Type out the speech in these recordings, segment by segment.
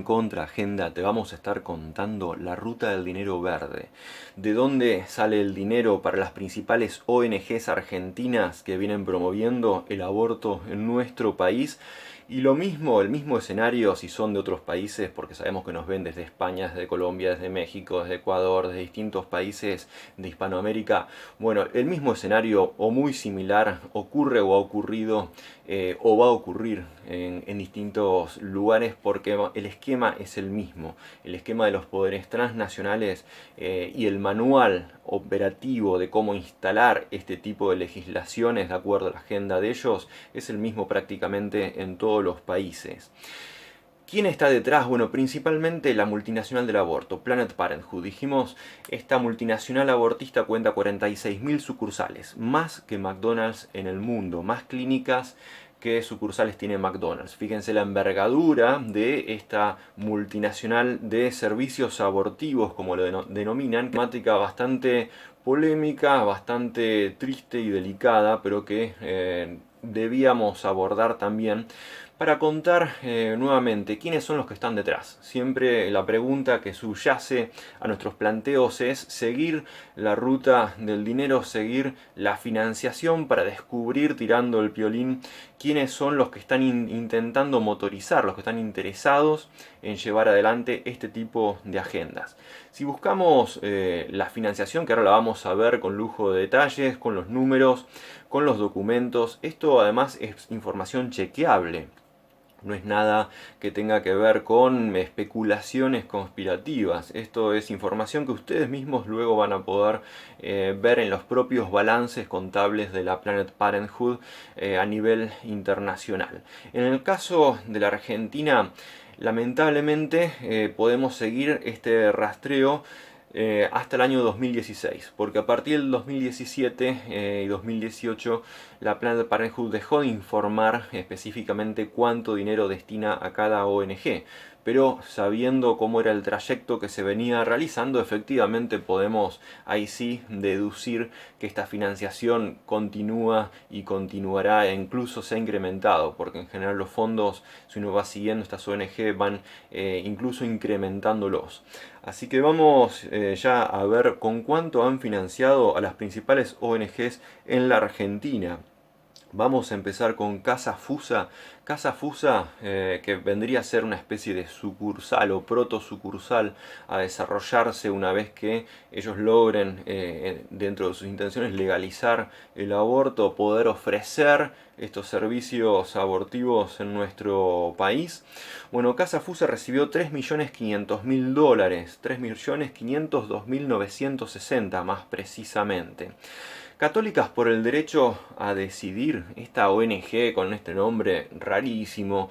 Contraagenda te vamos a estar contando la ruta del dinero verde, de dónde sale el dinero para las principales ONGs argentinas que vienen promoviendo el aborto en nuestro país. Y lo mismo, el mismo escenario si son de otros países, porque sabemos que nos ven desde España, desde Colombia, desde México, desde Ecuador, desde distintos países de Hispanoamérica. Bueno, el mismo escenario o muy similar ocurre o ha ocurrido o va a ocurrir en distintos lugares porque el esquema es el mismo. El esquema de los poderes transnacionales y el manual operativo de cómo instalar este tipo de legislaciones de acuerdo a la agenda de ellos es el mismo prácticamente en todos los países. ¿Quién está detrás? Bueno, principalmente la multinacional del aborto, Planned Parenthood. Dijimos, esta multinacional abortista cuenta 46.000 sucursales, más que McDonald's en el mundo, más clínicas que sucursales tiene McDonald's. Fíjense la envergadura de esta multinacional de servicios abortivos, como lo denominan, temática bastante polémica, bastante triste y delicada, pero que debíamos abordar también para contar nuevamente quiénes son los que están detrás. Siempre la pregunta que subyace a nuestros planteos es seguir la ruta del dinero, seguir la financiación para descubrir, tirando el piolín, quiénes son los que están intentando motorizar, los que están interesados en llevar adelante este tipo de agendas. Si buscamos la financiación, que ahora la vamos a ver con lujo de detalles, con los números, con los documentos, esto además es información chequeable. No es nada que tenga que ver con especulaciones conspirativas. Esto es información que ustedes mismos luego van a poder ver en los propios balances contables de la Planned Parenthood a nivel internacional. En el caso de la Argentina, lamentablemente podemos seguir este rastreo hasta el año 2016, porque a partir del 2017 y 2018 la Planned Parenthood dejó de informar específicamente cuánto dinero destina a cada ONG, pero sabiendo cómo era el trayecto que se venía realizando, efectivamente podemos ahí sí deducir que esta financiación continúa y continuará e incluso se ha incrementado, porque en general los fondos, si uno va siguiendo estas ONG, van incluso incrementándolos. Así que vamos ya a ver con cuánto han financiado a las principales ONGs en la Argentina. Vamos a empezar con Casa Fusa. Casa Fusa, que vendría a ser una especie de sucursal o proto sucursal a desarrollarse una vez que ellos logren, dentro de sus intenciones, legalizar el aborto, poder ofrecer estos servicios abortivos en nuestro país. Bueno, Casa Fusa recibió 3.500.000 dólares, 3.502.960 más precisamente. Católicas por el Derecho a Decidir, esta ONG con este nombre rarísimo,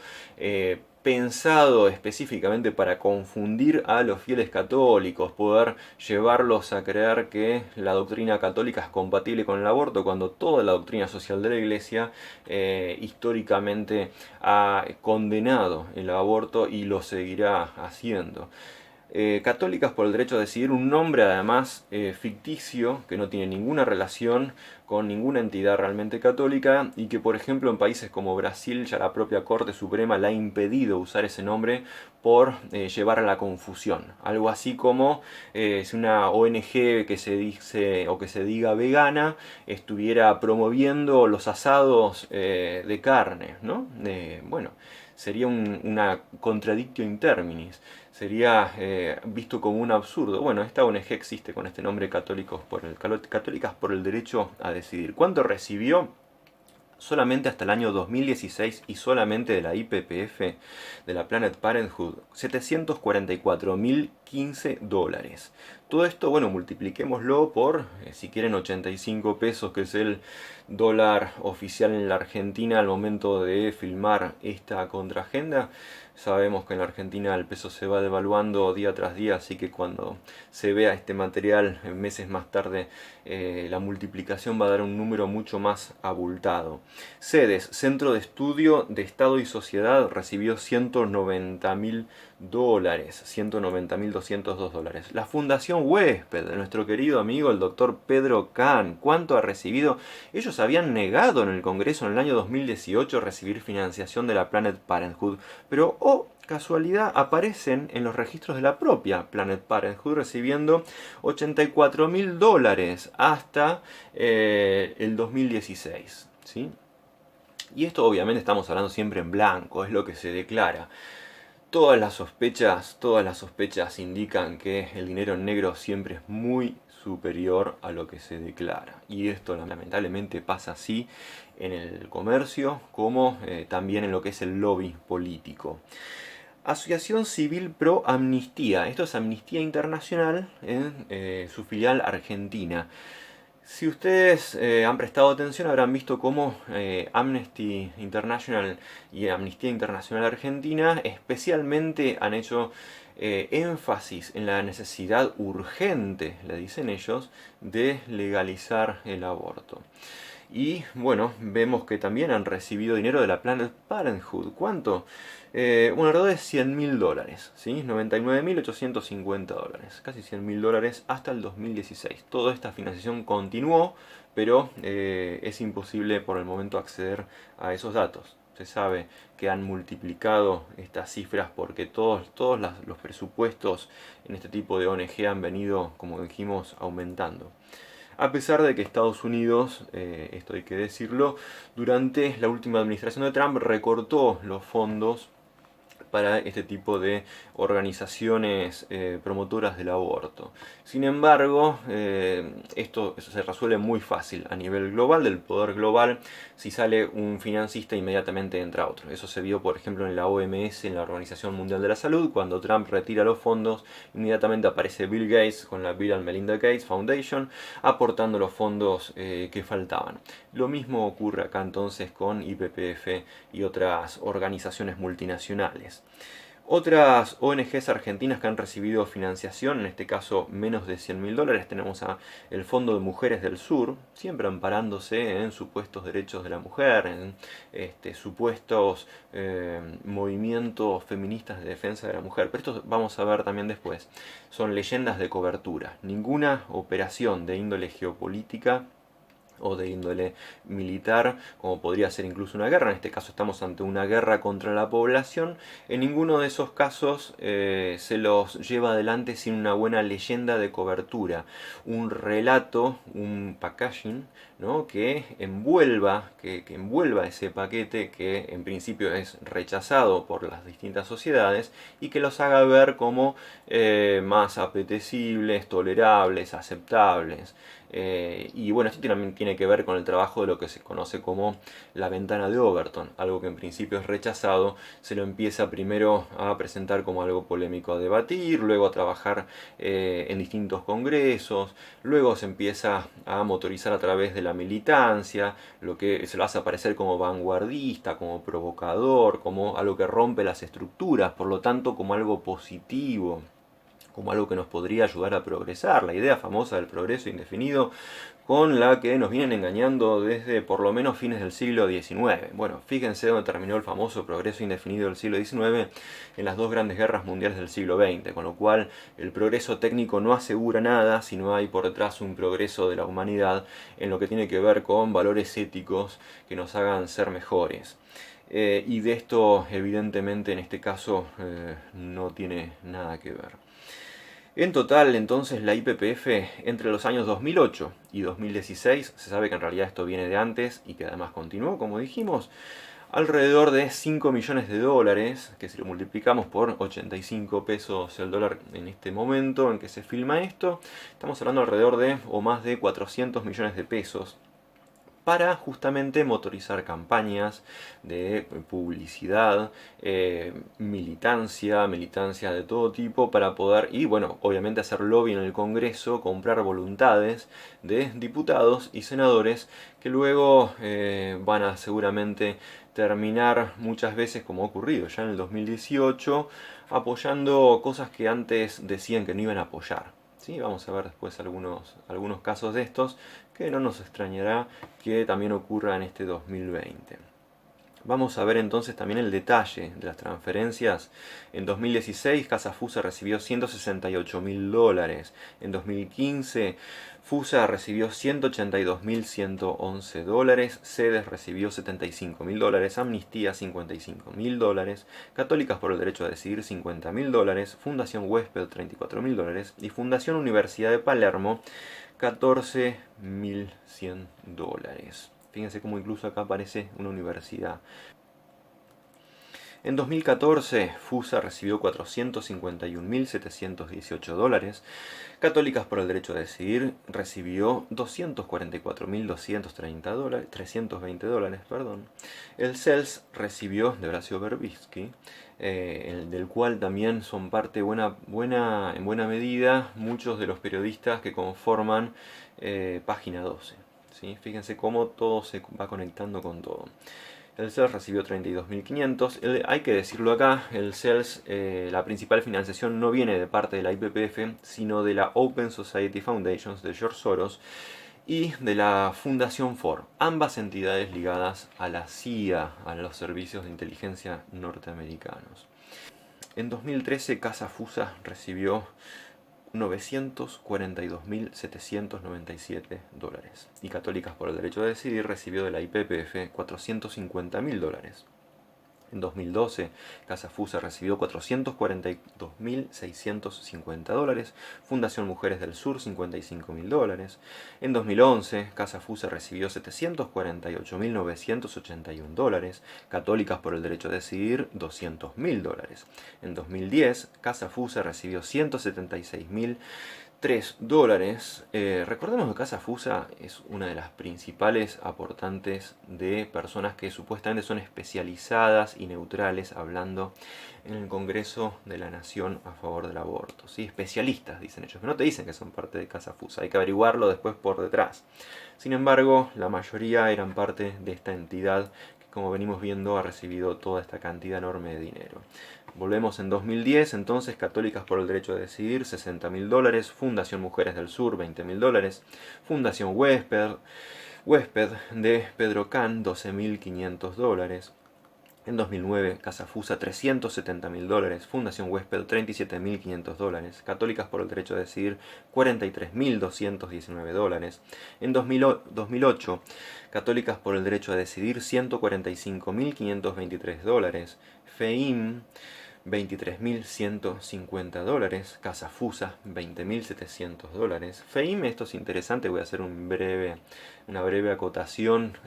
pensado específicamente para confundir a los fieles católicos, poder llevarlos a creer que la doctrina católica es compatible con el aborto, cuando toda la doctrina social de la Iglesia históricamente ha condenado el aborto y lo seguirá haciendo. Católicas por el Derecho a Decidir, un nombre además ficticio que no tiene ninguna relación con ninguna entidad realmente católica y que por ejemplo en países como Brasil ya la propia Corte Suprema le ha impedido usar ese nombre por llevar a la confusión. Algo así como si una ONG que se dice o que se diga vegana estuviera promoviendo los asados de carne, ¿no? Bueno, sería una contradictio in terminis, sería visto como un absurdo. Bueno, esta ONG existe con este nombre, Católicas por el Derecho a Decidir. ¿Cuánto recibió? Solamente hasta el año 2016 y solamente de la IPPF, de la Planned Parenthood, 744.015 dólares. Todo esto, bueno, multipliquémoslo por, si quieren, 85 pesos, que es el dólar oficial en la Argentina al momento de filmar esta contraagenda. Sabemos que en la Argentina el peso se va devaluando día tras día, así que cuando se vea este material meses más tarde, la multiplicación va a dar un número mucho más abultado. Sedes, Centro de Estudio de Estado y Sociedad, recibió 190.000 dólares, 190.202 dólares. La Fundación Huésped de nuestro querido amigo el doctor Pedro Kahn, ¿cuánto ha recibido? Ellos ellos habían negado en el Congreso en el año 2018 recibir financiación de la Planned Parenthood, pero casualidad, aparecen en los registros de la propia Planned Parenthood recibiendo $84.000 hasta el 2016, ¿sí? Y esto obviamente estamos hablando siempre en blanco, es lo que se declara. Todas las sospechas indican que el dinero en negro siempre es muy superior a lo que se declara. Y esto lamentablemente pasa así en el comercio como también en lo que es el lobby político. Asociación Civil Pro Amnistía. Esto es Amnistía Internacional en su filial argentina. Si ustedes han prestado atención habrán visto cómo Amnesty International y Amnistía Internacional Argentina especialmente han hecho énfasis en la necesidad urgente, le dicen ellos, de legalizar el aborto. Y bueno, vemos que también han recibido dinero de la Planned Parenthood. ¿Cuánto? Alrededor de $100.000, ¿sí? $99.850, casi $100.000 hasta el 2016. Toda esta financiación continuó, pero es imposible por el momento acceder a esos datos. Se sabe que han multiplicado estas cifras porque todos los presupuestos en este tipo de ONG han venido, como dijimos, aumentando. A pesar de que Estados Unidos, esto hay que decirlo, durante la última administración de Trump recortó los fondos para este tipo de organizaciones promotoras del aborto. Sin embargo, esto se resuelve muy fácil a nivel global, del poder global. Si sale un financista, inmediatamente entra otro. Eso se vio, por ejemplo, en la OMS, en la Organización Mundial de la Salud. Cuando Trump retira los fondos, inmediatamente aparece Bill Gates con la Bill and Melinda Gates Foundation, aportando los fondos que faltaban. Lo mismo ocurre acá entonces con IPPF y otras organizaciones multinacionales. Otras ONGs argentinas que han recibido financiación, en este caso menos de $100.000, tenemos a el Fondo de Mujeres del Sur, siempre amparándose en supuestos derechos de la mujer, en supuestos movimientos feministas de defensa de la mujer. Pero esto vamos a ver también después. Son leyendas de cobertura. Ninguna operación de índole geopolítica o de índole militar, como podría ser incluso una guerra. En este caso estamos ante una guerra contra la población. En ninguno de esos casos se los lleva adelante sin una buena leyenda de cobertura, un relato, un packaging, ¿no? que envuelva ese paquete que en principio es rechazado por las distintas sociedades y que los haga ver como más apetecibles, tolerables, aceptables. Y bueno, esto también tiene que ver con el trabajo de lo que se conoce como la ventana de Overton, algo que en principio es rechazado, se lo empieza primero a presentar como algo polémico a debatir, luego a trabajar en distintos congresos, luego se empieza a motorizar a través de la militancia, lo que se lo hace aparecer como vanguardista, como provocador, como algo que rompe las estructuras, por lo tanto como algo positivo, como algo que nos podría ayudar a progresar, la idea famosa del progreso indefinido con la que nos vienen engañando desde por lo menos fines del siglo XIX. Bueno, fíjense dónde terminó el famoso progreso indefinido del siglo XIX, en las dos grandes guerras mundiales del siglo XX, con lo cual el progreso técnico no asegura nada si no hay por detrás un progreso de la humanidad en lo que tiene que ver con valores éticos que nos hagan ser mejores. Y de esto evidentemente en este caso no tiene nada que ver. En total, entonces, la IPPF entre los años 2008 y 2016, se sabe que en realidad esto viene de antes y que además continuó, como dijimos, alrededor de $5 millones, que si lo multiplicamos por 85 pesos el dólar en este momento en que se filma esto, estamos hablando alrededor de o más de 400 millones de pesos para justamente motorizar campañas de publicidad, militancia de todo tipo para poder, y bueno, obviamente hacer lobby en el Congreso, comprar voluntades de diputados y senadores que luego van a seguramente terminar muchas veces, como ha ocurrido ya en el 2018, apoyando cosas que antes decían que no iban a apoyar. ¿Sí? Vamos a ver después algunos casos de estos que no nos extrañará que también ocurra en este 2020. Vamos a ver entonces también el detalle de las transferencias. En 2016 Casa Fusa recibió $168.000. En 2015 Fusa recibió $182.111. Cedes recibió $75.000. Amnistía $55.000. Católicas por el Derecho a Decidir $50.000. Fundación Huésped $34.000. Y Fundación Universidad de Palermo $14.100. Fíjense cómo incluso acá aparece una universidad. En 2014, FUSA recibió $451.718. Católicas por el Derecho a Decidir recibió $244.230, $320. El CELS recibió de Horacio Berbisky, del cual también son parte en buena medida muchos de los periodistas que conforman Página 12. ¿Sí? Fíjense cómo todo se va conectando con todo. El CELS recibió 32.500. Hay que decirlo acá, el CELS, la principal financiación no viene de parte de la IPPF, sino de la Open Society Foundations de George Soros y de la Fundación Ford, ambas entidades ligadas a la CIA, a los servicios de inteligencia norteamericanos. En 2013, Casa Fusa recibió $942.797 y Católicas por el Derecho a Decidir recibió de la IPPF $450.000. En 2012, Casa Fusa recibió $442.650, Fundación Mujeres del Sur $55.000. En 2011, Casa Fusa recibió $748.981, Católicas por el Derecho a Decidir $200.000. En 2010, Casa Fusa recibió $176.003. Recordemos que Casa Fusa es una de las principales aportantes de personas que supuestamente son especializadas y neutrales hablando en el Congreso de la Nación a favor del aborto. ¿Sí? Especialistas, dicen ellos, que no te dicen que son parte de Casa Fusa, hay que averiguarlo después por detrás. Sin embargo, la mayoría eran parte de esta entidad que, como venimos viendo, ha recibido toda esta cantidad enorme de dinero. Volvemos en 2010, entonces, Católicas por el Derecho a Decidir, $60.000, Fundación Mujeres del Sur, $20.000, Fundación Huésped de Pedro Can, $12.500. En 2009, Casa Fusa, $370.000, Fundación Huésped, $37.500, Católicas por el Derecho a Decidir, $43.219. En 2008, Católicas por el Derecho a Decidir, $145.523, FEIM, $23.150, Casa Fusa, $20.700. FEIM, esto es interesante, voy a hacer una breve acotación.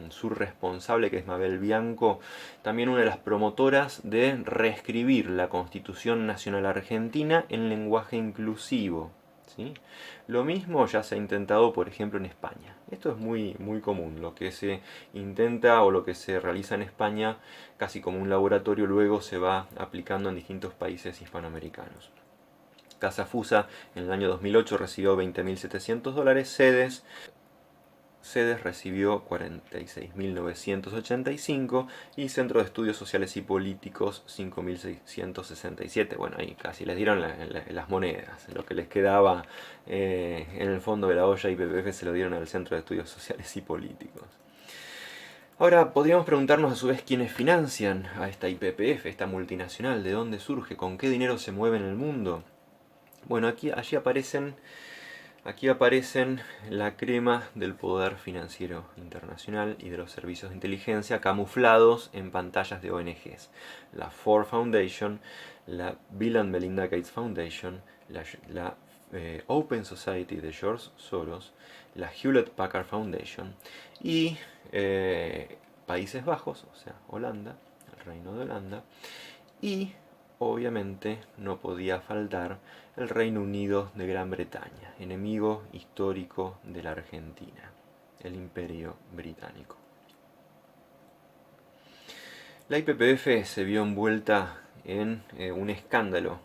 Su responsable, que es Mabel Bianco, también una de las promotoras de reescribir la Constitución Nacional Argentina en lenguaje inclusivo. ¿Sí? Lo mismo ya se ha intentado, por ejemplo, en España. Esto es muy común. Lo que se intenta o lo que se realiza en España, casi como un laboratorio, luego se va aplicando en distintos países hispanoamericanos. Casa Fusa en el año 2008 recibió $20.700, Cedes recibió $46.985 y Centro de Estudios Sociales y Políticos $5.667. Bueno, ahí casi les dieron las monedas. Lo que les quedaba en el fondo de la olla IPPF se lo dieron al Centro de Estudios Sociales y Políticos. Ahora, podríamos preguntarnos a su vez quiénes financian a esta IPPF, esta multinacional, de dónde surge, con qué dinero se mueve en el mundo. Bueno, aquí aparecen la crema del poder financiero internacional y de los servicios de inteligencia camuflados en pantallas de ONGs. La Ford Foundation, la Bill and Melinda Gates Foundation, la Open Society de George Soros, la Hewlett Packard Foundation y Países Bajos, o sea, Holanda, el Reino de Holanda, y obviamente no podía faltar el Reino Unido de Gran Bretaña, enemigo histórico de la Argentina, el Imperio Británico. La IPPF se vio envuelta en un escándalo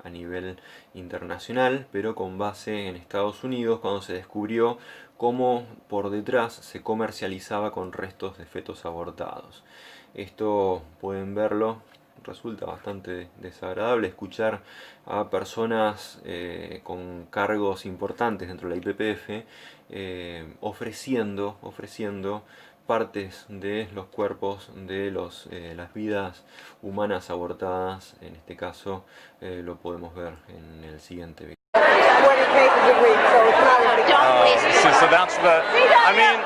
a nivel internacional, pero con base en Estados Unidos, cuando se descubrió cómo por detrás se comercializaba con restos de fetos abortados. Esto pueden verlo resulta bastante desagradable escuchar a personas con cargos importantes dentro de la IPPF ofreciendo partes de los cuerpos de las vidas humanas abortadas. En este caso lo podemos ver en el siguiente video. So that's the. I mean,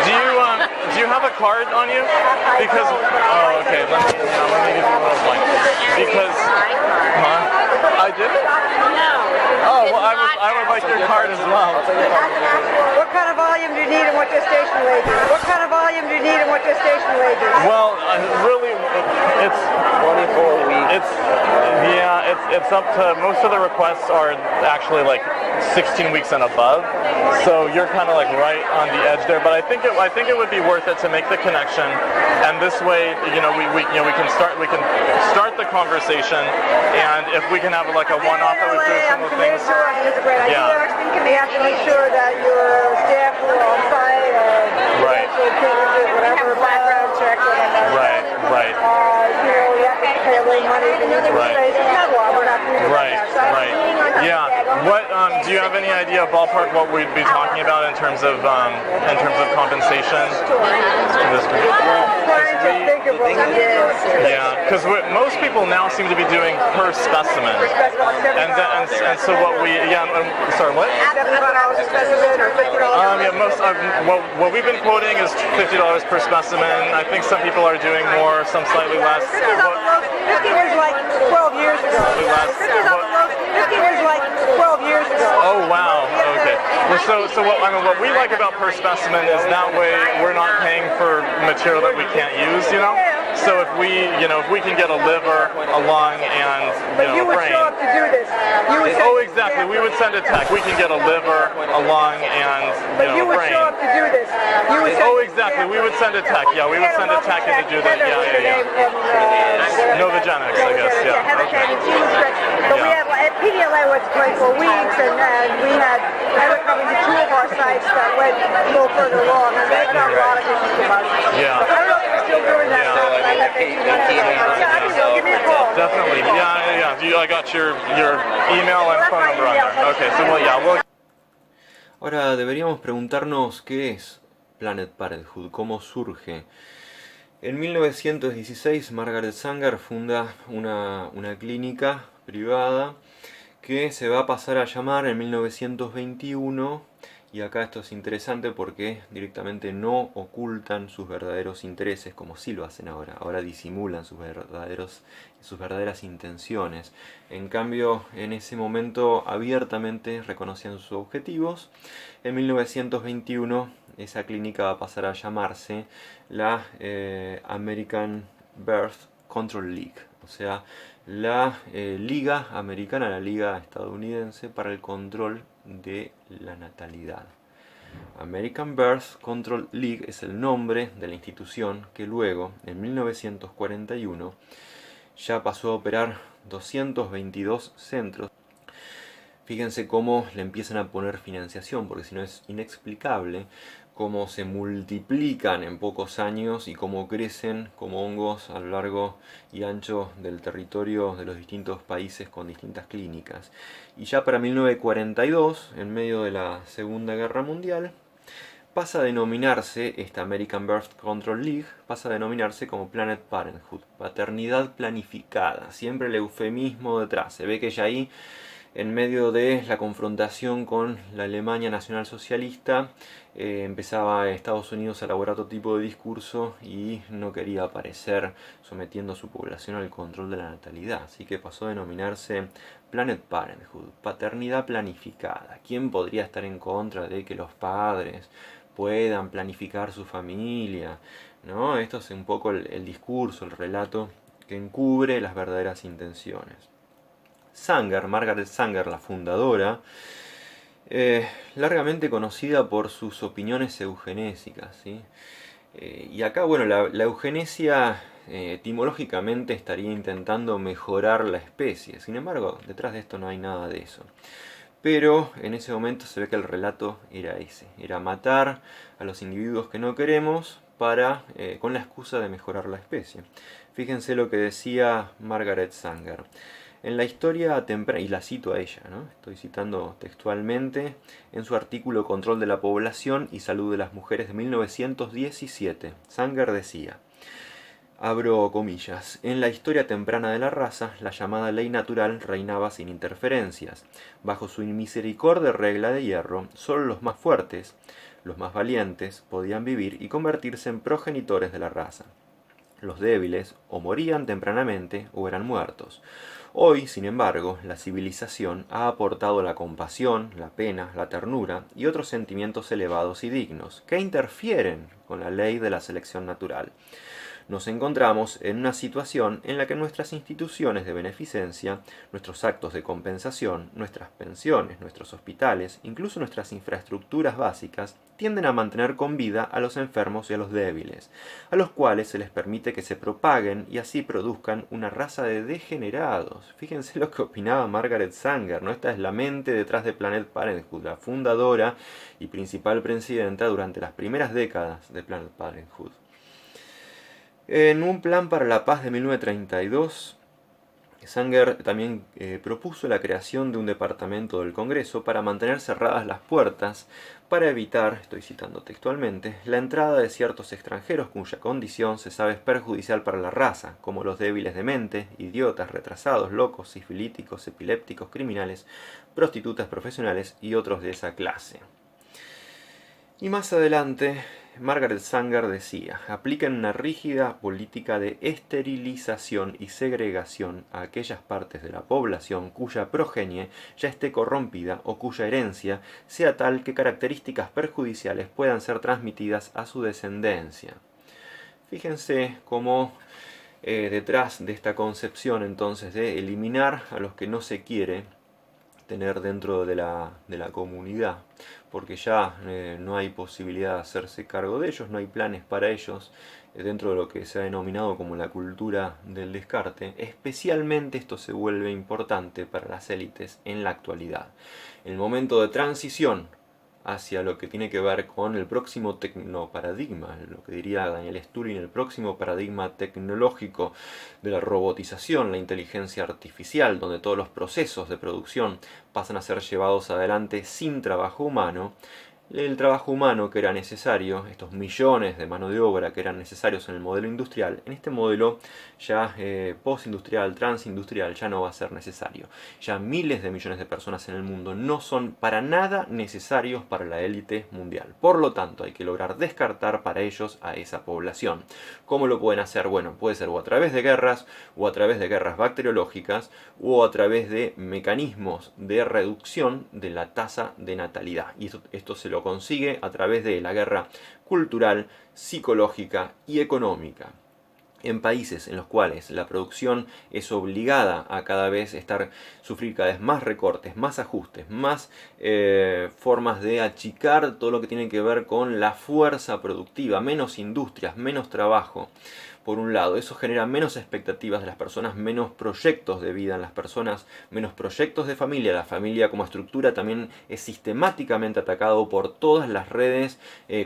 do you have a card on you? Because okay, let me give you a little blank. Because I did it. No. Oh well, I would like your card as well. What kind of volume do you need and what gestation wages? What kind of volume do you need and what gestation wages? Well, really, it's 24 weeks. It's up to, most of the requests are actually like 16 weeks and above, so you're kind of like right on the edge there. But I think it would be worth it to make the connection, and this way, we can start the conversation, and if we can have like a one-off that we do some of the things. It's a great idea. Yeah. You have to make sure that your staff who are on site Right. whatever background check, whatever. Right. You have to pay a little money to use the Right. space. We're not doing Right. that. So Yeah. What do you have any idea ballpark what we'd be talking about in terms of compensation to this group? trying to think of what we did. Yeah, because most people now seem to be doing per specimen, and so what we sorry what? $75 a specimen or $50. Yeah, most of what we've been quoting is $50 per specimen. I think some people are doing more, some slightly less. 50 was like 12 years ago. Less. 50 was like 12 years ago. Oh wow. Okay. Well, so what we like about per specimen is that way we're not paying for material that we can't use. So if we can get a liver, a lung, and You a would brain. show up to do this. Oh, exactly. We would send a tech. We can get a liver, a lung, and But you a would brain. show up to do this. Oh, exactly. We would send a tech. Yeah, we would send a tech in to do that. Yeah. Novogenics, I guess. Yeah. Okay. But we had at PDLA was 24 weeks, and we had Heather coming to 2 of our sites that went a little further along, and they got a lot of issues about it. Yeah. But I don't know if they're still doing that. Yeah. So I let them do that. Yeah, I think so. Give me a call. Definitely. Yeah. I got your email and phone number on there. Okay. So we'll. Ahora deberíamos preguntarnos qué es Planned Parenthood, cómo surge. En 1916 Margaret Sanger funda una clínica privada que se va a pasar a llamar en 1921, y acá esto es interesante porque directamente no ocultan sus verdaderos intereses como sí lo hacen ahora disimulan sus verdaderas intenciones. En cambio, en ese momento abiertamente reconocían sus objetivos. En 1921 esa clínica va a pasar a llamarse la American Birth Control League, o sea, la Liga Americana, la Liga Estadounidense para el Control de la Natalidad. American Birth Control League es el nombre de la institución que luego, en 1941, ya pasó a operar 222 centros. Fíjense cómo le empiezan a poner financiación, porque si no es inexplicable cómo se multiplican en pocos años y cómo crecen como hongos a lo largo y ancho del territorio de los distintos países con distintas clínicas. Y ya para 1942, en medio de la Segunda Guerra Mundial, pasa a denominarse esta American Birth Control League, pasa a denominarse como Planned Parenthood, paternidad planificada, siempre el eufemismo detrás. Se ve que ya ahí, en medio de la confrontación con la Alemania nacionalsocialista, empezaba Estados Unidos a elaborar otro tipo de discurso y no quería aparecer sometiendo a su población al control de la natalidad. Así que pasó a denominarse Planned Parenthood, paternidad planificada. ¿Quién podría estar en contra de que los padres puedan planificar su familia? ¿No? Esto es un poco el discurso, el relato que encubre las verdaderas intenciones. Sanger, Margaret Sanger, la fundadora, largamente conocida por sus opiniones eugenésicas, ¿sí? Y acá, bueno, la eugenesia etimológicamente estaría intentando mejorar la especie. Sin embargo, detrás de esto no hay nada de eso. Pero en ese momento se ve que el relato era ese. Era matar a los individuos que no queremos con la excusa de mejorar la especie. Fíjense lo que decía Margaret Sanger. En la historia temprana, y la cito a ella, ¿no? Estoy citando textualmente, en su artículo Control de la población y salud de las mujeres de 1917, Sanger decía, abro comillas, en la historia temprana de la raza, la llamada ley natural reinaba sin interferencias. Bajo su misericordia regla de hierro, solo los más fuertes, los más valientes, podían vivir y convertirse en progenitores de la raza. Los débiles o morían tempranamente o eran muertos. Hoy, sin embargo, la civilización ha aportado la compasión, la pena, la ternura y otros sentimientos elevados y dignos, que interfieren con la ley de la selección natural. Nos encontramos en una situación en la que nuestras instituciones de beneficencia, nuestros actos de compensación, nuestras pensiones, nuestros hospitales, incluso nuestras infraestructuras básicas, tienden a mantener con vida a los enfermos y a los débiles, a los cuales se les permite que se propaguen y así produzcan una raza de degenerados. Fíjense lo que opinaba Margaret Sanger, ¿no? Esta es la mente detrás de Planned Parenthood, la fundadora y principal presidenta durante las primeras décadas de Planned Parenthood. En un plan para la paz de 1932, Sanger también propuso la creación de un departamento del Congreso para mantener cerradas las puertas para evitar, estoy citando textualmente, la entrada de ciertos extranjeros cuya condición se sabe es perjudicial para la raza, como los débiles de mente, idiotas, retrasados, locos, sifilíticos, epilépticos, criminales, prostitutas profesionales y otros de esa clase. Y más adelante, Margaret Sanger decía, aplican una rígida política de esterilización y segregación a aquellas partes de la población cuya progenie ya esté corrompida o cuya herencia sea tal que características perjudiciales puedan ser transmitidas a su descendencia. Fíjense cómo detrás de esta concepción entonces de eliminar a los que no se quiere tener dentro de la comunidad, porque ya no hay posibilidad de hacerse cargo de ellos, no hay planes para ellos dentro de lo que se ha denominado como la cultura del descarte. Especialmente esto se vuelve importante para las élites en la actualidad. En el momento de transición hacia lo que tiene que ver con el próximo tecnoparadigma, lo que diría Daniel Sturin, el próximo paradigma tecnológico de la robotización, la inteligencia artificial, donde todos los procesos de producción pasan a ser llevados adelante sin trabajo humano. El trabajo humano que era necesario, estos millones de mano de obra que eran necesarios en el modelo industrial, en este modelo ya postindustrial, transindustrial, ya no va a ser necesario. Ya miles de millones de personas en el mundo no son para nada necesarios para la élite mundial. Por lo tanto, hay que lograr descartar para ellos a esa población. ¿Cómo lo pueden hacer? Bueno, puede ser o a través de guerras, o a través de guerras bacteriológicas, o a través de mecanismos de reducción de la tasa de natalidad. Y esto se lo consigue a través de la guerra cultural, psicológica y económica. En países en los cuales la producción es obligada a cada vez sufrir cada vez más recortes, más ajustes, más formas de achicar todo lo que tiene que ver con la fuerza productiva, menos industrias, menos trabajo. Por un lado, eso genera menos expectativas de las personas, menos proyectos de vida en las personas, menos proyectos de familia. La familia como estructura también es sistemáticamente atacado por todas las redes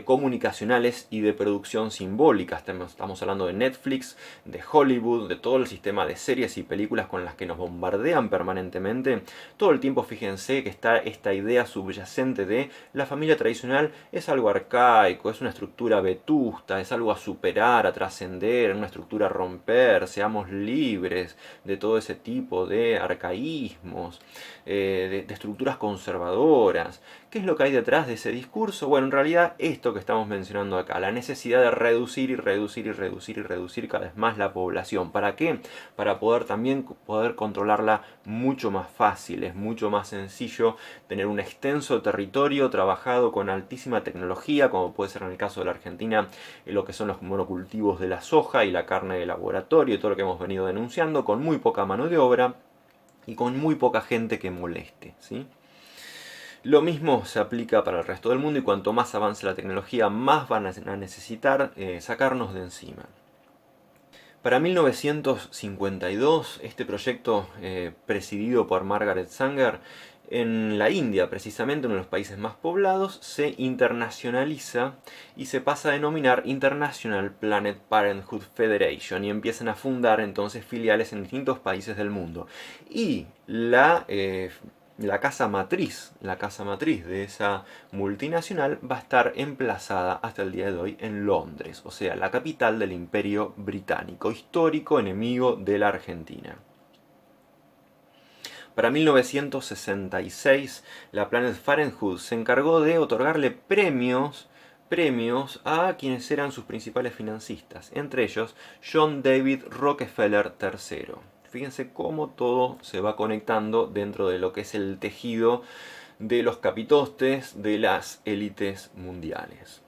comunicacionales y de producción simbólica. Estamos hablando de Netflix, de Hollywood, de todo el sistema de series y películas con las que nos bombardean permanentemente. Todo el tiempo fíjense que está esta idea subyacente de la familia tradicional es algo arcaico, es una estructura vetusta, es algo a superar, a trascender, en una estructura a romper, seamos libres de todo ese tipo de arcaísmos, de estructuras conservadoras. ¿Qué es lo que hay detrás de ese discurso? Bueno, en realidad esto que estamos mencionando acá, la necesidad de reducir y reducir y reducir y reducir cada vez más la población. ¿Para qué? Para también poder controlarla mucho más fácil, es mucho más sencillo tener un extenso territorio trabajado con altísima tecnología, como puede ser en el caso de la Argentina, lo que son los monocultivos de la soja y la carne de laboratorio y todo lo que hemos venido denunciando, con muy poca mano de obra y con muy poca gente que moleste, ¿sí? Lo mismo se aplica para el resto del mundo y cuanto más avance la tecnología, más van a necesitar sacarnos de encima. Para 1952, este proyecto presidido por Margaret Sanger En la India, precisamente uno de los países más poblados, se internacionaliza y se pasa a denominar International Planned Parenthood Federation y empiezan a fundar entonces filiales en distintos países del mundo. Y la casa matriz de esa multinacional va a estar emplazada hasta el día de hoy en Londres, o sea, la capital del Imperio Británico, histórico enemigo de la Argentina. Para 1966, la Planned Parenthood se encargó de otorgarle premios a quienes eran sus principales financistas, entre ellos John David Rockefeller III. Fíjense cómo todo se va conectando dentro de lo que es el tejido de los capitostes de las élites mundiales.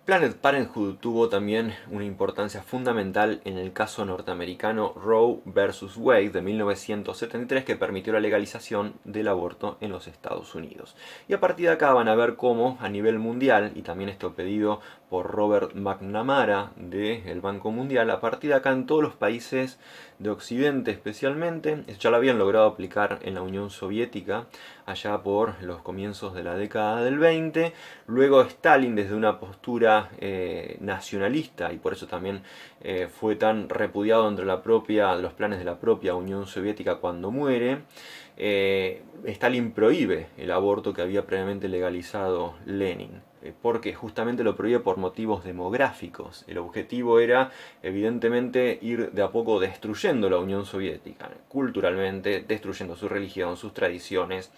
Planned Parenthood tuvo también una importancia fundamental en el caso norteamericano Roe vs. Wade de 1973, que permitió la legalización del aborto en los Estados Unidos. Y a partir de acá van a ver cómo a nivel mundial, y también esto pedido por Robert McNamara del Banco Mundial, a partir de acá en todos los países de Occidente especialmente, ya lo habían logrado aplicar en la Unión Soviética allá por los comienzos de la década del 20, luego Stalin desde una postura nacionalista, y por eso también fue tan repudiado entre los planes de la propia Unión Soviética cuando muere. Stalin prohíbe el aborto que había previamente legalizado Lenin, porque justamente lo prohíbe por motivos demográficos. El objetivo era evidentemente ir de a poco destruyendo la Unión Soviética, culturalmente, destruyendo su religión, sus tradiciones,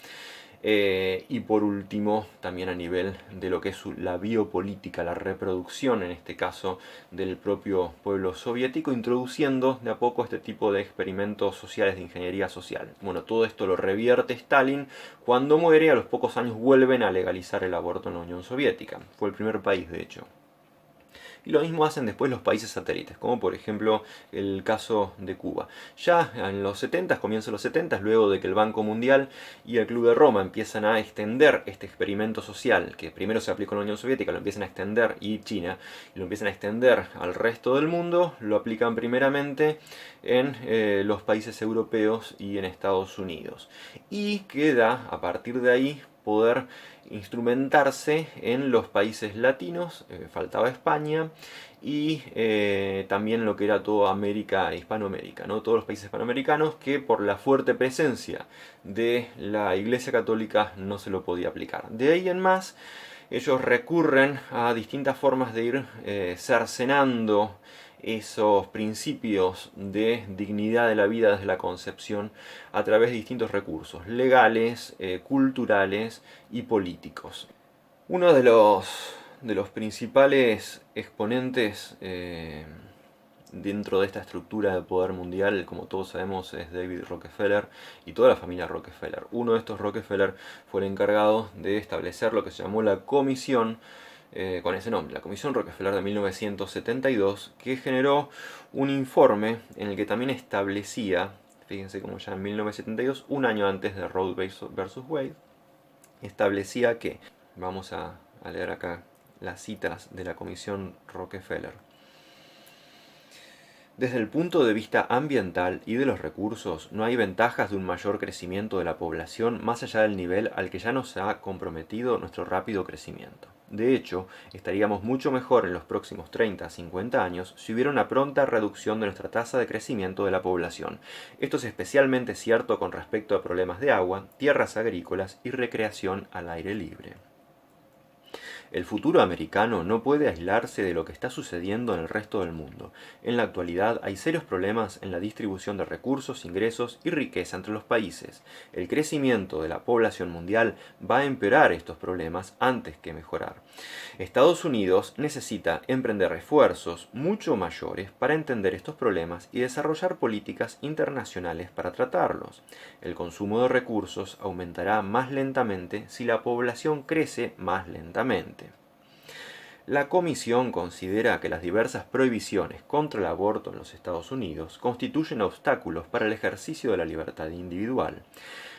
y por último también a nivel de lo que es la biopolítica, la reproducción en este caso del propio pueblo soviético, introduciendo de a poco este tipo de experimentos sociales de ingeniería social. Bueno, todo esto lo revierte Stalin cuando muere. A los pocos años vuelven a legalizar el aborto en la Unión Soviética. Fue el primer país, de hecho. Y lo mismo hacen después los países satélites, como por ejemplo el caso de Cuba. Ya en los 70, comienzos de los 70, luego de que el Banco Mundial y el Club de Roma empiezan a extender este experimento social, que primero se aplicó en la Unión Soviética, lo empiezan a extender, y China, y lo empiezan a extender al resto del mundo, lo aplican primeramente en los países europeos y en Estados Unidos. Y queda, a partir de ahí, poder instrumentarse en los países latinos, faltaba España, y también lo que era toda América, Hispanoamérica, ¿no? Todos los países hispanoamericanos, que por la fuerte presencia de la Iglesia Católica no se lo podía aplicar. De ahí en más, ellos recurren a distintas formas de ir cercenando esos principios de dignidad de la vida desde la concepción a través de distintos recursos legales, culturales y políticos. Uno de los principales exponentes dentro de esta estructura de poder mundial, como todos sabemos, es David Rockefeller y toda la familia Rockefeller. Uno de estos Rockefeller fue el encargado de establecer lo que se llamó la comisión, con ese nombre, la Comisión Rockefeller de 1972, que generó un informe en el que también establecía, fíjense como ya en 1972, un año antes de Roe vs. Wade, establecía que, vamos a leer acá las citas de la Comisión Rockefeller. Desde el punto de vista ambiental y de los recursos, no hay ventajas de un mayor crecimiento de la población más allá del nivel al que ya nos ha comprometido nuestro rápido crecimiento. De hecho, estaríamos mucho mejor en los próximos 30 a 50 años si hubiera una pronta reducción de nuestra tasa de crecimiento de la población. Esto es especialmente cierto con respecto a problemas de agua, tierras agrícolas y recreación al aire libre. El futuro americano no puede aislarse de lo que está sucediendo en el resto del mundo. En la actualidad hay serios problemas en la distribución de recursos, ingresos y riqueza entre los países. El crecimiento de la población mundial va a empeorar estos problemas antes que mejorar. Estados Unidos necesita emprender esfuerzos mucho mayores para entender estos problemas y desarrollar políticas internacionales para tratarlos. El consumo de recursos aumentará más lentamente si la población crece más lentamente. La Comisión considera que las diversas prohibiciones contra el aborto en los Estados Unidos constituyen obstáculos para el ejercicio de la libertad individual,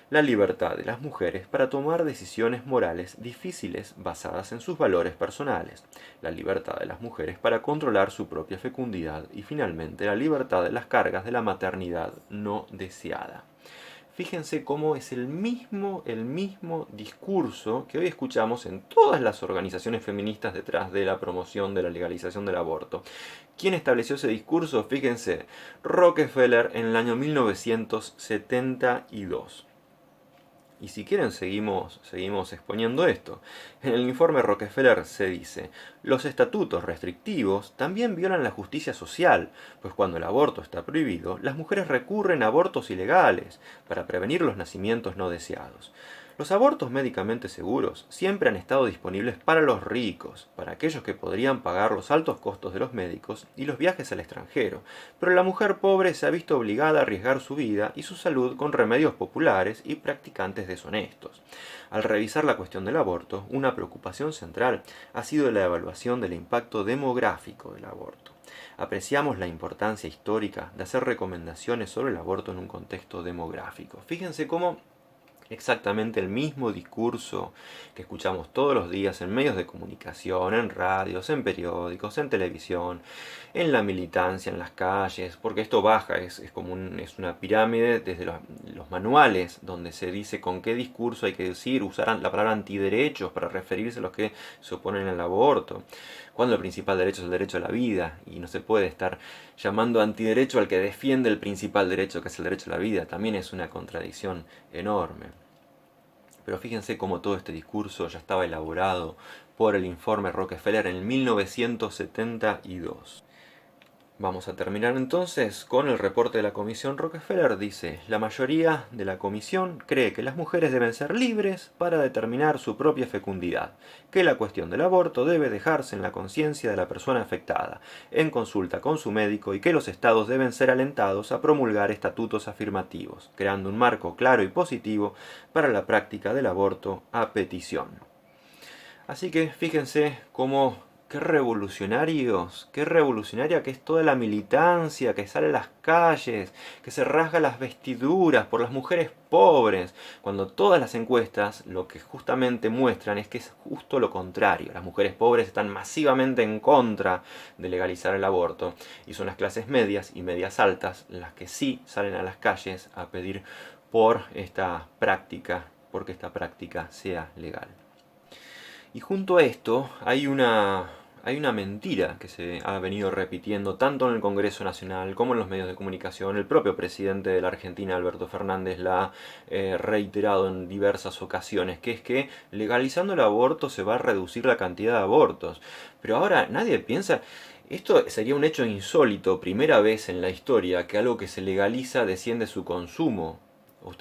la libertad de las mujeres para tomar decisiones morales difíciles basadas en sus valores personales, la libertad de las mujeres para controlar su propia fecundidad y finalmente la libertad de las cargas de la maternidad no deseada. Fíjense cómo es el mismo discurso que hoy escuchamos en todas las organizaciones feministas detrás de la promoción de la legalización del aborto. ¿Quién estableció ese discurso? Fíjense, Rockefeller en el año 1972. Y si quieren seguimos exponiendo esto. En el informe Rockefeller se dice: los estatutos restrictivos también violan la justicia social, pues cuando el aborto está prohibido, las mujeres recurren a abortos ilegales para prevenir los nacimientos no deseados. Los abortos médicamente seguros siempre han estado disponibles para los ricos, para aquellos que podrían pagar los altos costos de los médicos y los viajes al extranjero, pero la mujer pobre se ha visto obligada a arriesgar su vida y su salud con remedios populares y practicantes deshonestos. Al revisar la cuestión del aborto, una preocupación central ha sido la evaluación del impacto demográfico del aborto. Apreciamos la importancia histórica de hacer recomendaciones sobre el aborto en un contexto demográfico. Fíjense cómo exactamente el mismo discurso que escuchamos todos los días en medios de comunicación, en radios, en periódicos, en televisión, en la militancia, en las calles, porque esto baja, es una pirámide desde los manuales, donde se dice con qué discurso hay que decir, usar la palabra antiderechos para referirse a los que se oponen al aborto, cuando el principal derecho es el derecho a la vida, y no se puede estar llamando antiderecho al que defiende el principal derecho, que es el derecho a la vida. También es una contradicción enorme. Pero fíjense cómo todo este discurso ya estaba elaborado por el informe Rockefeller en 1972. Vamos a terminar entonces con el reporte de la Comisión Rockefeller. Dice: la mayoría de la comisión cree que las mujeres deben ser libres para determinar su propia fecundidad, que la cuestión del aborto debe dejarse en la conciencia de la persona afectada, en consulta con su médico, y que los estados deben ser alentados a promulgar estatutos afirmativos, creando un marco claro y positivo para la práctica del aborto a petición. Así que fíjense cómo qué revolucionaria que es toda la militancia que sale a las calles, que se rasga las vestiduras por las mujeres pobres, cuando todas las encuestas lo que justamente muestran es que es justo lo contrario. Las mujeres pobres están masivamente en contra de legalizar el aborto, y son las clases medias y medias altas las que sí salen a las calles a pedir por esta práctica, porque esta práctica sea legal. Y junto a esto hay una mentira que se ha venido repitiendo tanto en el Congreso Nacional como en los medios de comunicación. El propio presidente de la Argentina, Alberto Fernández, la ha reiterado en diversas ocasiones, que es que legalizando el aborto se va a reducir la cantidad de abortos. Pero ahora nadie piensa... Esto sería un hecho insólito, primera vez en la historia que algo que se legaliza desciende su consumo.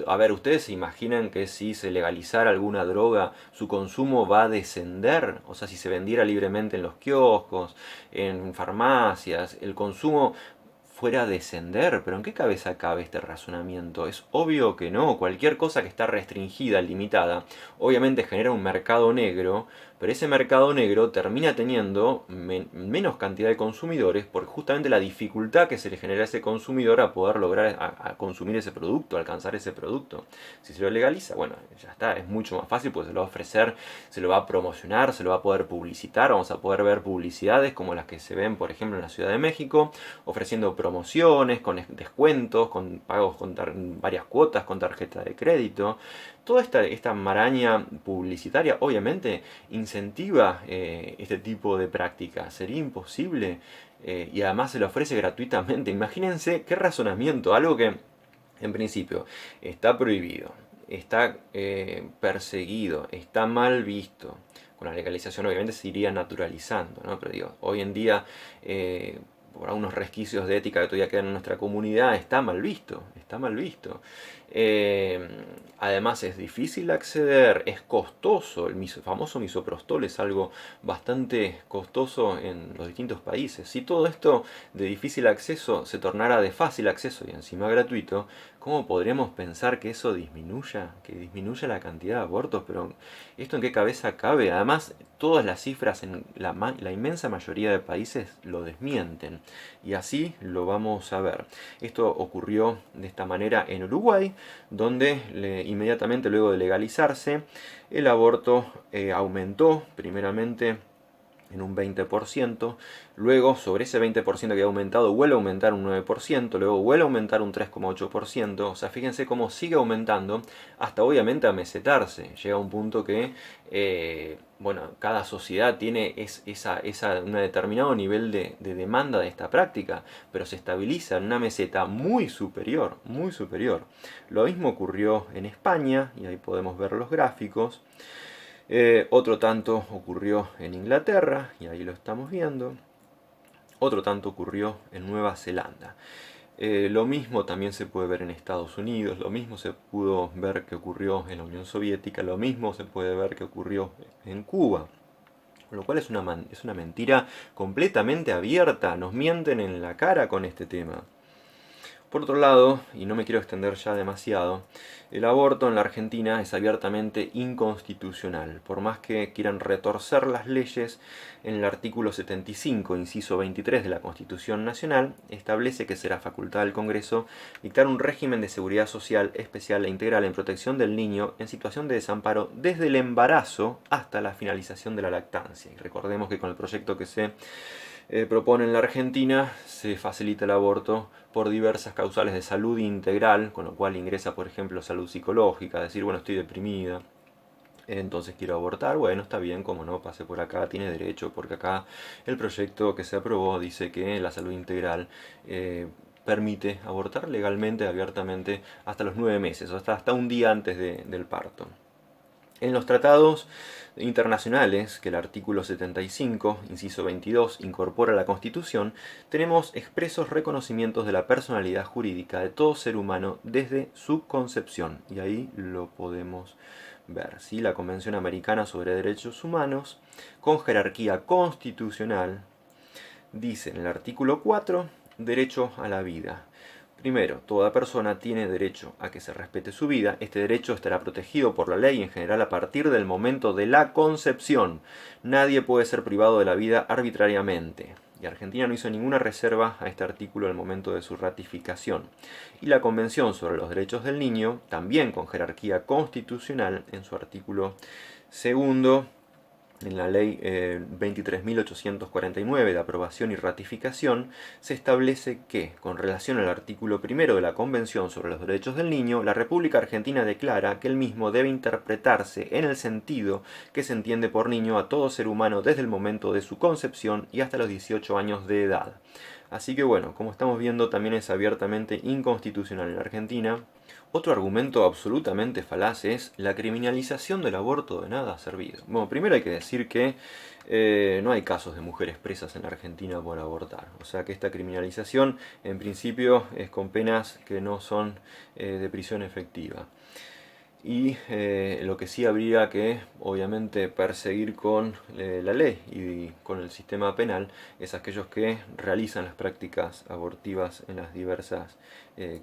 A ver, ¿ustedes se imaginan que si se legalizara alguna droga, su consumo va a descender? O sea, si se vendiera libremente en los kioscos, en farmacias, el consumo fuera a descender. ¿Pero en qué cabeza cabe este razonamiento? Es obvio que no. Cualquier cosa que está restringida, limitada, obviamente genera un mercado negro, pero ese mercado negro termina teniendo menos cantidad de consumidores por justamente la dificultad que se le genera a ese consumidor a poder lograr a consumir ese producto, a alcanzar ese producto. Si se lo legaliza, bueno, ya está, es mucho más fácil, porque se lo va a ofrecer, se lo va a promocionar, se lo va a poder publicitar. Vamos a poder ver publicidades como las que se ven, por ejemplo, en la Ciudad de México, ofreciendo promociones, con descuentos, con pagos con varias cuotas, con tarjeta de crédito. Toda esta maraña publicitaria obviamente incentiva este tipo de práctica. Sería imposible y además se lo ofrece gratuitamente. Imagínense qué razonamiento, algo que en principio está prohibido, está perseguido, está mal visto. Con la legalización obviamente se iría naturalizando, ¿no? Pero digo, hoy en día... por algunos resquicios de ética que todavía quedan en nuestra comunidad, está mal visto, está mal visto. Además es difícil acceder, es costoso, el famoso misoprostol es algo bastante costoso en los distintos países. Si todo esto de difícil acceso se tornara de fácil acceso y encima gratuito, ¿cómo podríamos pensar que eso disminuya la cantidad de abortos? Pero ¿esto en qué cabeza cabe? Además, todas las cifras en la inmensa mayoría de países lo desmienten. Y así lo vamos a ver. Esto ocurrió de esta manera en Uruguay, donde inmediatamente luego de legalizarse, el aborto aumentó primeramente en un 20%, luego sobre ese 20% que había aumentado vuelve a aumentar un 9%, luego vuelve a aumentar un 3,8%, o sea, fíjense cómo sigue aumentando hasta obviamente amesetarse. Llega a un punto que, bueno, cada sociedad tiene un determinado nivel de demanda de esta práctica, pero se estabiliza en una meseta muy superior, muy superior. Lo mismo ocurrió en España, y ahí podemos ver los gráficos. Otro tanto ocurrió en Inglaterra, y ahí lo estamos viendo. Otro tanto ocurrió en Nueva Zelanda. Lo mismo también se puede ver en Estados Unidos, lo mismo se pudo ver que ocurrió en la Unión Soviética, lo mismo se puede ver que ocurrió en Cuba. Lo cual es una mentira completamente abierta, nos mienten en la cara con este tema. Por otro lado, y no me quiero extender ya demasiado, el aborto en la Argentina es abiertamente inconstitucional. Por más que quieran retorcer las leyes, en el artículo 75, inciso 23 de la Constitución Nacional, establece que será facultad del Congreso dictar un régimen de seguridad social especial e integral en protección del niño en situación de desamparo desde el embarazo hasta la finalización de la lactancia. Y recordemos que con el proyecto que se propone en la Argentina se facilita el aborto por diversas causales de salud integral, con lo cual ingresa, por ejemplo, salud psicológica, decir, bueno, estoy deprimida, entonces quiero abortar, bueno, está bien, como no, pase por acá, tiene derecho, porque acá el proyecto que se aprobó dice que la salud integral permite abortar legalmente, abiertamente, hasta los 9 meses, o hasta un día antes del parto. En los tratados internacionales que el artículo 75, inciso 22, incorpora a la Constitución, tenemos expresos reconocimientos de la personalidad jurídica de todo ser humano desde su concepción. Y ahí lo podemos ver. ¿Sí? La Convención Americana sobre Derechos Humanos, con jerarquía constitucional, dice en el artículo 4, derecho a la vida. Primero, toda persona tiene derecho a que se respete su vida. Este derecho estará protegido por la ley en general a partir del momento de la concepción. Nadie puede ser privado de la vida arbitrariamente. Y Argentina no hizo ninguna reserva a este artículo al momento de su ratificación. Y la Convención sobre los Derechos del Niño, también con jerarquía constitucional, en su artículo segundo, en la ley 23.849 de aprobación y ratificación, se establece que, con relación al artículo primero de la Convención sobre los Derechos del Niño, la República Argentina declara que el mismo debe interpretarse en el sentido que se entiende por niño a todo ser humano desde el momento de su concepción y hasta los 18 años de edad. Así que bueno, como estamos viendo, también es abiertamente inconstitucional en Argentina. Otro argumento absolutamente falaz es la criminalización del aborto de nada ha servido. Bueno, primero hay que decir que no hay casos de mujeres presas en Argentina por abortar. O sea que esta criminalización en principio es con penas que no son de prisión efectiva. Y lo que sí habría que, obviamente, perseguir con la ley y con el sistema penal es aquellos que realizan las prácticas abortivas en las diversas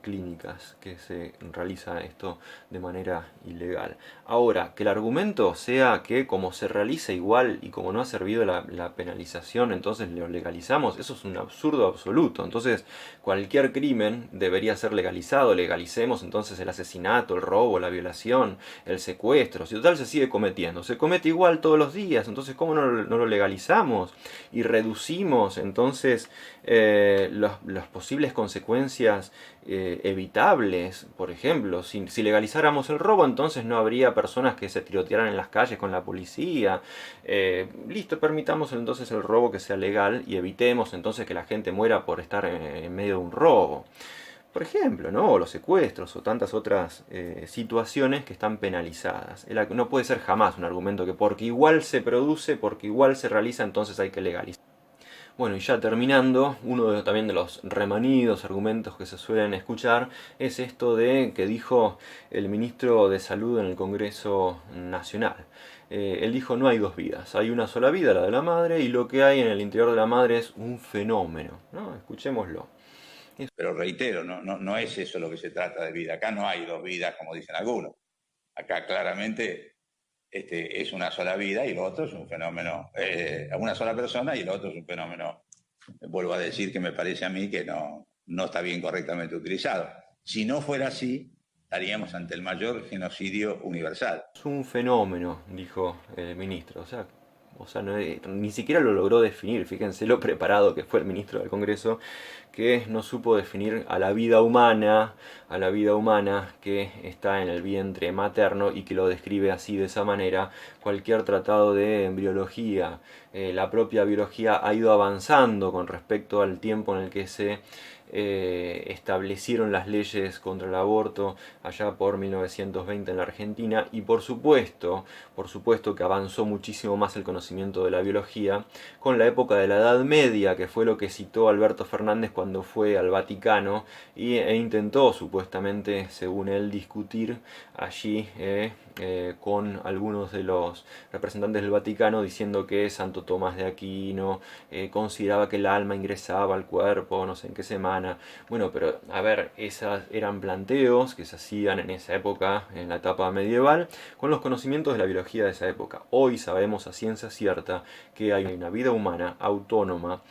clínicas que se realiza esto de manera ilegal. Ahora, que el argumento sea que como se realiza igual y como no ha servido la penalización, entonces lo legalizamos, eso es un absurdo absoluto. Entonces, cualquier crimen debería ser legalizado, legalicemos entonces el asesinato, el robo, la violación, el secuestro. Si total se sigue cometiendo, se comete igual todos los días, entonces ¿cómo no lo legalizamos? Y reducimos entonces las posibles consecuencias evitables. Por ejemplo, si legalizáramos el robo, entonces no habría personas que se tirotearan en las calles con la policía. Listo, permitamos entonces el robo que sea legal y evitemos entonces que la gente muera por estar en medio de un robo. Por ejemplo, ¿no? O los secuestros o tantas otras situaciones que están penalizadas. No puede ser jamás un argumento que porque igual se produce, porque igual se realiza, entonces hay que legalizar. Bueno, y ya terminando, uno también de los remanidos argumentos que se suelen escuchar es esto de que dijo el ministro de Salud en el Congreso Nacional. Él dijo: no hay dos vidas, hay una sola vida, la de la madre, y lo que hay en el interior de la madre es un fenómeno, ¿no? Escuchémoslo. Pero reitero, no es eso lo que se trata de vida. Acá no hay dos vidas, como dicen algunos. Acá claramente es una sola vida y lo otro es un fenómeno, una sola persona y lo otro es un fenómeno, vuelvo a decir, que me parece a mí que no está bien correctamente utilizado. Si no fuera así, estaríamos ante el mayor genocidio universal. Es un fenómeno, dijo el ministro. O sea, O sea, ni siquiera lo logró definir. Fíjense lo preparado que fue el ministro del Congreso, que no supo definir a la vida humana que está en el vientre materno y que lo describe así, de esa manera, cualquier tratado de embriología. La propia biología ha ido avanzando con respecto al tiempo en el que se establecieron las leyes contra el aborto allá por 1920 en la Argentina, y por supuesto que avanzó muchísimo más el conocimiento de la biología con la época de la Edad Media, que fue lo que citó Alberto Fernández cuando fue al Vaticano e intentó supuestamente, según él, discutir allí con algunos de los representantes del Vaticano, diciendo que Santo Tomás de Aquino consideraba que el alma ingresaba al cuerpo no sé en qué semana. Bueno, pero a ver, esas eran planteos que se hacían en esa época, en la etapa medieval, con los conocimientos de la biología de esa época. Hoy sabemos a ciencia cierta que hay una vida humana autónoma,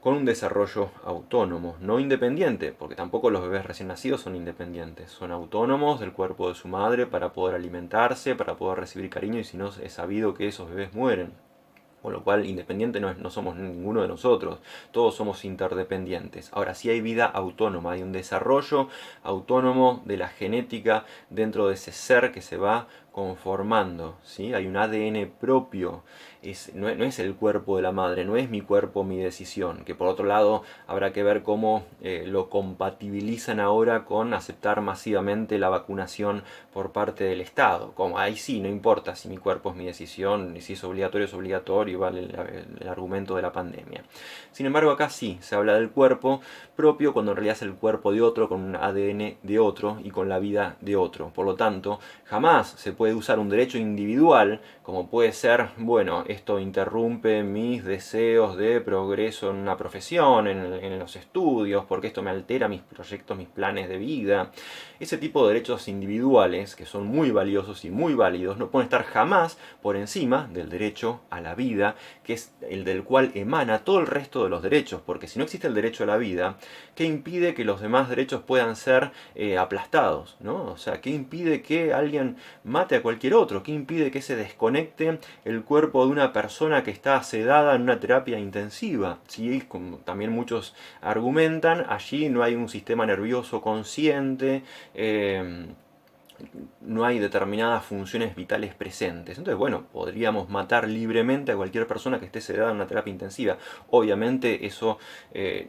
con un desarrollo autónomo, no independiente, porque tampoco los bebés recién nacidos son independientes, son autónomos del cuerpo de su madre para poder alimentarse, para poder recibir cariño, y si no, es sabido que esos bebés mueren. Con lo cual, independiente no somos ninguno de nosotros, todos somos interdependientes. Ahora, sí hay vida autónoma, hay un desarrollo autónomo de la genética dentro de ese ser que se va conformando, ¿sí? Hay un ADN propio, no es el cuerpo de la madre, no es mi cuerpo, mi decisión, que por otro lado habrá que ver cómo lo compatibilizan ahora con aceptar masivamente la vacunación por parte del Estado. Como ahí sí, no importa si mi cuerpo es mi decisión, y si es obligatorio, vale el argumento de la pandemia. Sin embargo, acá sí, se habla del cuerpo propio cuando en realidad es el cuerpo de otro, con un ADN de otro y con la vida de otro. Por lo tanto, jamás se puede usar un derecho individual, como puede ser, bueno, esto interrumpe mis deseos de progreso en una profesión, en los estudios, porque esto me altera mis proyectos, mis planes de vida. Ese tipo de derechos individuales, que son muy valiosos y muy válidos, no pueden estar jamás por encima del derecho a la vida, que es el del cual emana todo el resto de los derechos, porque si no existe el derecho a la vida, ¿qué impide que los demás derechos puedan ser aplastados, ¿no? O sea, ¿qué impide que alguien mate a cualquier otro? ¿Qué impide que se desconecte el cuerpo de una persona que está sedada en una terapia intensiva? ¿Sí? Como también muchos argumentan, allí no hay un sistema nervioso consciente, no hay determinadas funciones vitales presentes. Entonces, bueno, podríamos matar libremente a cualquier persona que esté sedada en una terapia intensiva. Obviamente eso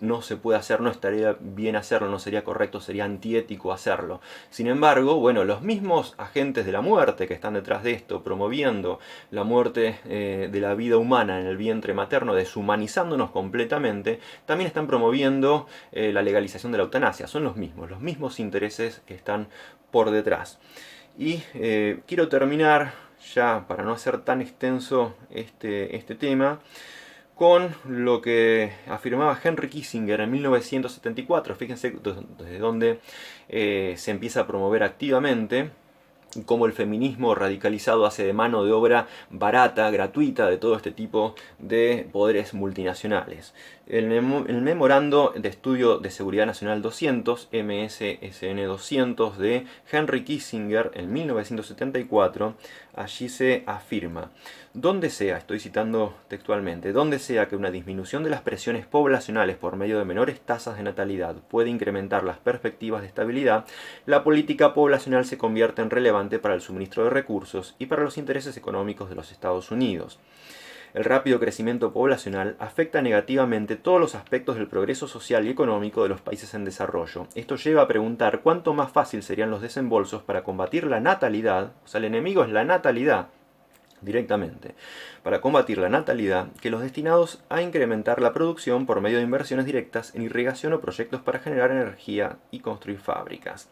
no se puede hacer, no estaría bien hacerlo, no sería correcto, sería antiético hacerlo. Sin embargo, bueno, los mismos agentes de la muerte que están detrás de esto, promoviendo la muerte de la vida humana en el vientre materno, deshumanizándonos completamente, también están promoviendo la legalización de la eutanasia. Son los mismos intereses que están por detrás. Y quiero terminar ya, para no hacer tan extenso este tema, con lo que afirmaba Henry Kissinger en 1974. Fíjense desde dónde se empieza a promover activamente, cómo el feminismo radicalizado hace de mano de obra barata, gratuita, de todo este tipo de poderes multinacionales. El memorando de estudio de seguridad nacional 200, MSSN 200, de Henry Kissinger en 1974, allí se afirma: donde sea, estoy citando textualmente, donde sea que una disminución de las presiones poblacionales por medio de menores tasas de natalidad puede incrementar las perspectivas de estabilidad, la política poblacional se convierte en relevante para el suministro de recursos y para los intereses económicos de los Estados Unidos. El rápido crecimiento poblacional afecta negativamente todos los aspectos del progreso social y económico de los países en desarrollo. Esto lleva a preguntar cuánto más fácil serían los desembolsos para combatir la natalidad, o sea, el enemigo es la natalidad, directamente, para combatir la natalidad, que los destinados a incrementar la producción por medio de inversiones directas en irrigación o proyectos para generar energía y construir fábricas.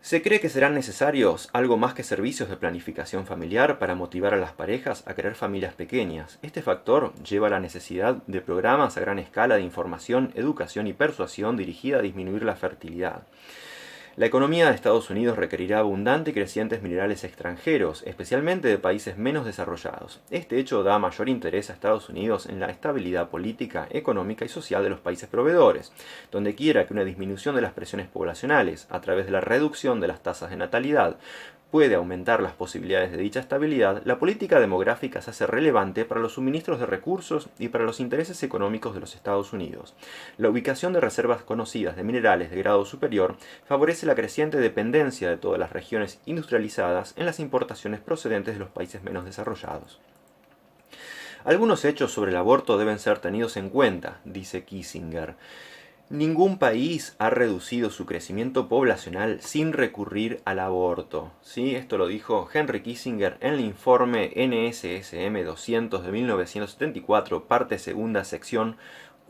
Se cree que serán necesarios algo más que servicios de planificación familiar para motivar a las parejas a querer familias pequeñas. Este factor lleva a la necesidad de programas a gran escala de información, educación y persuasión dirigida a disminuir la fertilidad. La economía de Estados Unidos requerirá abundantes y crecientes minerales extranjeros, especialmente de países menos desarrollados. Este hecho da mayor interés a Estados Unidos en la estabilidad política, económica y social de los países proveedores, donde quiera que una disminución de las presiones poblacionales, a través de la reducción de las tasas de natalidad, puede aumentar las posibilidades de dicha estabilidad, la política demográfica se hace relevante para los suministros de recursos y para los intereses económicos de los Estados Unidos. La ubicación de reservas conocidas de minerales de grado superior favorece la creciente dependencia de todas las regiones industrializadas en las importaciones procedentes de los países menos desarrollados. Algunos hechos sobre el aborto deben ser tenidos en cuenta, dice Kissinger. Ningún país ha reducido su crecimiento poblacional sin recurrir al aborto. ¿Sí? Esto lo dijo Henry Kissinger en el informe NSSM 200 de 1974, parte segunda, sección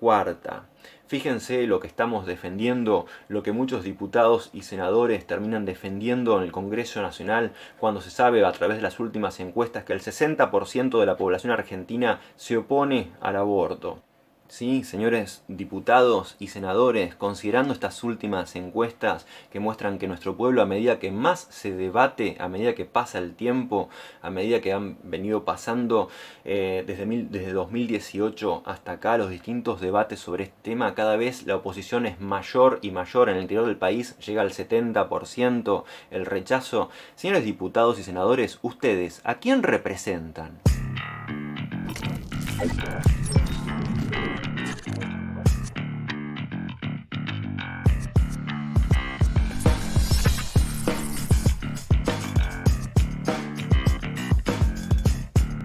cuarta. Fíjense lo que estamos defendiendo, lo que muchos diputados y senadores terminan defendiendo en el Congreso Nacional cuando se sabe a través de las últimas encuestas que el 60% de la población argentina se opone al aborto. Sí, señores diputados y senadores, considerando estas últimas encuestas que muestran que nuestro pueblo, a medida que más se debate, a medida que pasa el tiempo, a medida que han venido pasando desde 2018 hasta acá los distintos debates sobre este tema, cada vez la oposición es mayor y mayor en el interior del país, llega al 70% el rechazo. Señores diputados y senadores, ustedes, ¿a quién representan?